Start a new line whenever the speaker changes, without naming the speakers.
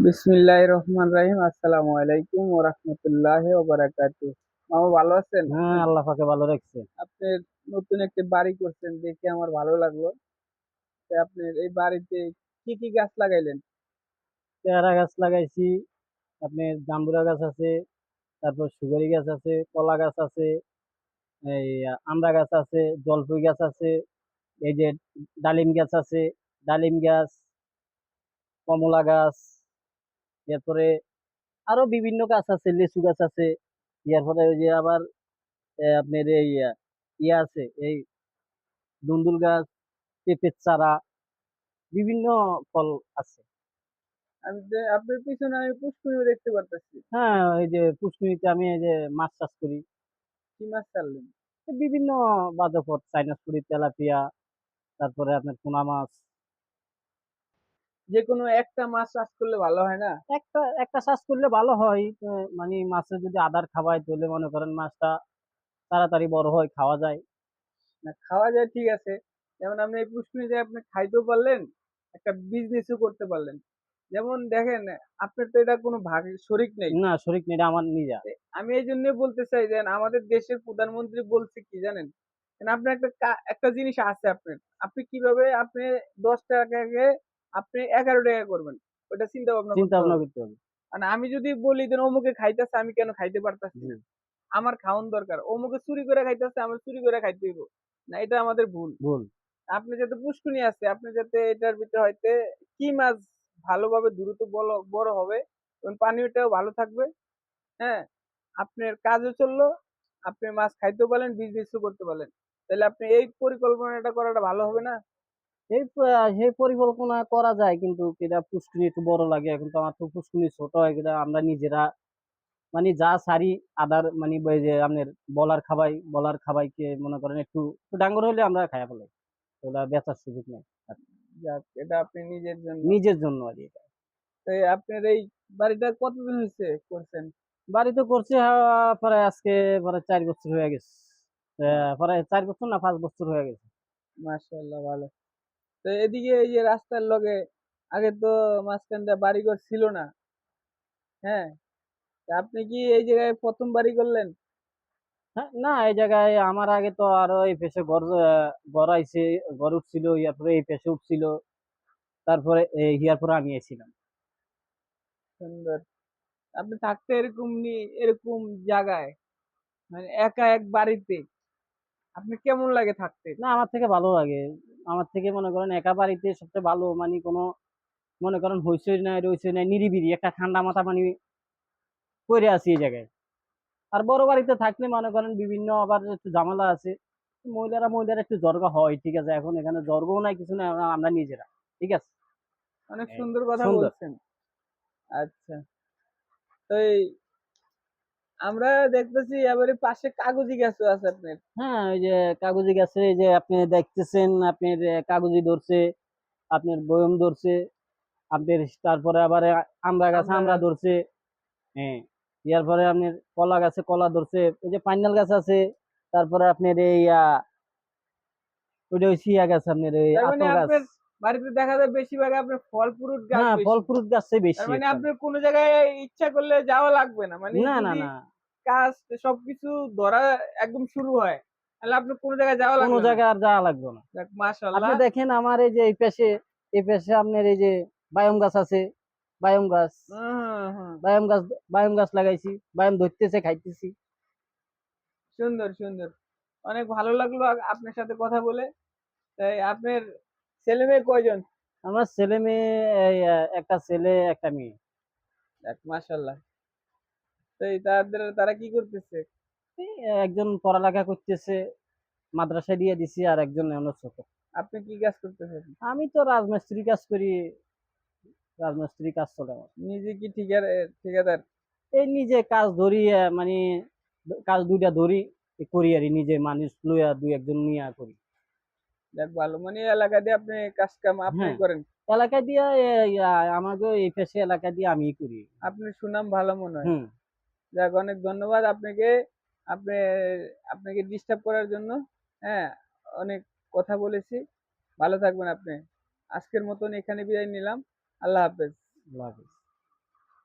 বিসমিল্লাহির রহমানির রহিম। আসসালামু আলাইকুম ওয়া রাহমাতুল্লাহি ওয়া বারাকাতুহু। মামা ভালো আছেন?
হ্যাঁ, আল্লাহ পাকে ভালো রাখছে।
আপনি নতুন একটি বাড়ি করছেন দেখে আমার ভালো লাগলো। আপনার এই বাড়িতে কি কি গাছ লাগাইলেন?
পেয়ারা গাছ লাগাইছি, আপনার জাম্বুরা গাছ আছে, তারপর সুপারি গাছ আছে, কলা গাছ আছে, এই আমড়া গাছ আছে, জলপাই গাছ আছে, এই যে ডালিম গাছ আছে, ডালিম গাছ, কমলা গাছ, এরপরে আরো বিভিন্ন গাছ আছে, লিচু গাছ আছে। এরপরে ওই যে আবার আপনার এই ইয়ে আছে, এই দুন্দুল গাছ, পেঁপের চারা, বিভিন্ন ফল আছে।
আপনার পিছনে আমি পুষ্করিণী দেখতে পারতেছি।
হ্যাঁ, ওই যে পুষ্করিতে আমি এই যে মাছ চাষ করি।
কি মাছ ছাড়লেন?
বিভিন্ন বাজারপদ, চাইনা পুরি, তেলাপিয়া, তারপরে আপনার পোনা মাছ।
যে কোনো একটা মাছ চাষ করলে ভালো হয় না?
একটা একটা চাষ করলে ভালো হয়। মানে মাছের যদি আদার খাওয়ায় তাহলে মনে করেন মাছটা তাড়াতাড়ি বড় হয়, খাওয়া যায়।
না, খাওয়া যায় ঠিক আছে। যেমন আপনি এই পুষ্করিণীতে আপনি খাইতেও পারলেন, একটা বিজনেসও করতে পারলেন। যেমন দেখেন, আপনার তো এটা কোনো ভাগ শরিক নেই।
না, শরিক নেই, এটা আমার নিজা।
আমি এই জন্য বলতে চাই যে আমাদের দেশের প্রধানমন্ত্রী বলছে কি জানেন? আপনার একটা জিনিস আছে আপনার। আপনি কিভাবে আপনি 10 টাকাকে আপনি 11 টাকা করবেন, ওটা চিন্তা ভাবনা
চিন্তা
করতে
ভাবনা
হবে।
করতে হবে।
মানে আমি যদি বলি যে অমুকে খাইতেছে, আমি কেন খাইতে পারতাছি
জি।
না? আমার খাওন দরকার। অমুকে চুরি করে খাইতেছে, আমার চুরি করে খাইতে হইব না, এটা আমাদের ভুল।
ভুল।
আপনি যাতে পুষ্কুনি আছে, আপনি যাতে এটার ভিতরে হয়তো কি মাছ ভালোভাবে দ্রুত বড় বড় হবে এবং পানিটাও ভালো থাকবে। হ্যাঁ, আপনার কাজও চললো, আপনি মাছ খাইতেও পারলেন, বিজনেসও করতে পারলেন। তাহলে আপনি এই পরিকল্পনাটা করাটা ভালো হবে না?
সেই পরিকল্পনা করা যায়, কিন্তু এটা পুষ্কুনি একটু বড় লাগে। এখন তো আমার তো পুষ্কুনি ছোট হয়, এটা আমরা নিজেরা মানে যা সারি আদার মানে ওই যে আপনার বলার খাবাইকে মনে করেন একটু একটু ডাঙ্গর হলে আমরা খাইয়া ফেলাই। ওগুলা বেচার সুযোগ নেই আর কি।
যাক, এটা আপনি নিজের জন্য।
নিজের জন্য আর কি এটা।
তো আপনার এই বাড়িটা কতদিন হয়েছে করছেন?
বাড়ি তো করছি, প্রায় আজকে প্রায় 4 বছর হয়ে গেছে। প্রায় 4 বছর না 5 বছর হয়ে গেছে।
মাশাআল্লাহ, ভালো। তো এদিকে এই যে রাস্তার লগে আগে তো মাঝখানটা বাড়িঘর ছিল না। হ্যাঁ, তা আপনি কি এই জায়গায় প্রথম বাড়ি করলেন?
হ্যাঁ, না, এই জায়গায় আমার আগে তো আরো এই পেশে ঘর আইছে, ঘর উঠছিল, ইয়ারপরে এই পেশে উঠছিল, তারপরে এই ইয়ারপরে আমি এসেছিলাম।
সুন্দর। আপনি থাকতে এরকম জায়গায়, মানে একা এক বাড়িতে আপনি কেমন লাগে থাকতে?
না, আমার থেকে ভালো লাগে। আমার থেকে মনে করেন একা বাড়িতে সবচেয়ে ভালো, মানে কোনো মনে করেন হইচই নাই রইচই নাই, নিরিবিলি একটা ঠান্ডা মাথা মানে পড়ে আছি এই জায়গায়। আর বড় বাড়িতে থাকলে মনে করেন বিভিন্ন আবার একটু ঝামেলা আছে। মহিলারা একটু জর্গা হয়, ঠিক আছে। এখন এখানে জর্গও নাই, কিছু নাই, আমরা নিজেরা, ঠিক আছে।
অনেক
এই
সুন্দর কথা
সুন্দর।
বলছেন। আচ্ছা, তো এই আমরা দেখতেছি এবারে পাশে কাগজি গাছও আছে আপনার।
হ্যাঁ, ওই যে কাগজি গাছে এই যে আপনি দেখতেছেন, আপনার কাগজি ধরছে, আপনার বয়ম ধরছে, আপনার তারপরে আবার আমড়া গাছে
আমরা
আমড়া ধরছে। হ্যাঁ, ইয়ার পরে আপনার কলা গাছে কলা ধরছে, ওই যে পাইনাল গাছ আছে। তারপরে আপনার এই ওইটা ওই সিয়া গাছ, আপনার এই
তার মানে
আতর গাছ।
আপনার বাড়িতে দেখা যায় বেশিরভাগ আপনার ফল ফ্রুট গাছ
হ্যাঁ, ফল
বেশি।
ফ্রুট গাছটাই
তার
বেশি
মানে
একটা।
আপনার কোনো জায়গায় ইচ্ছা করলে যাওয়া লাগবে না, মানে
না, না,
যদি
না,
কাজ সবকিছু ধরা একদম শুরু হয়, তাহলে আপনার কোনো জায়গায় যাওয়া
কোনো
লাগবে না।
জায়গায় আর যাওয়া লাগবে না।
যাক,
আপনি
মাশাআল্লাহ।
দেখেন আমার এই যে এই পাশে আপনার এই যে বায়ম গাছ আছে। বায়ম গাছ
হুম, হুম।
বায়ম গাছ বায়ম গাছ লাগাইছি, বায়ম ধরতেছে, খাইতেছি।
সুন্দর, সুন্দর। অনেক ভালো লাগলো আপনার সাথে কথা বলে। তাই আপনার ছেলে মেয়ে কয়জন?
আমার ছেলে মেয়ে এই, একটা ছেলে একটা মেয়ে।
যাক, মাশাআল্লাহ। তাই তারা কি করতেছে?
এই, একজন পড়ালেখা করতেছে, মাদ্রাসায় দিয়ে দিছি, আর একজন এমন ছোট।
আপনি কি কাজ করতেছেন?
আমি তো রাজমিস্ত্রি কাজ করি, রাজমিস্ত্রি কাজ চলে আমার।
নিজে কি ঠিকাদার?
এই নিজে কাজ ধরি, মানে কাজ দুইটা ধরি, করি আর নিজে মানুষ লইয়া দুই একজন নিয়ে করি।
যাক, ভালো। মানে এই এলাকা দিয়ে আপনি কাজ কাম আপনি
হ্যাঁ,
করেন।
এলাকা দিয়ে আমাকে এই পেশে এলাকা দিয়ে আমি করি।
আপনার সুনাম ভালো মনে হয়।
হুম।
যাক, অনেক ধন্যবাদ আপনাকে। আপনি আপনাকে ডিস্টার্ব করার জন্য। হ্যাঁ, অনেক কথা বলেছি। ভালো থাকবেন আপনি। আজকের মতন এখানে বিদায় নিলাম। আল্লাহ হাফেজ।
আল্লাহ হাফেজ।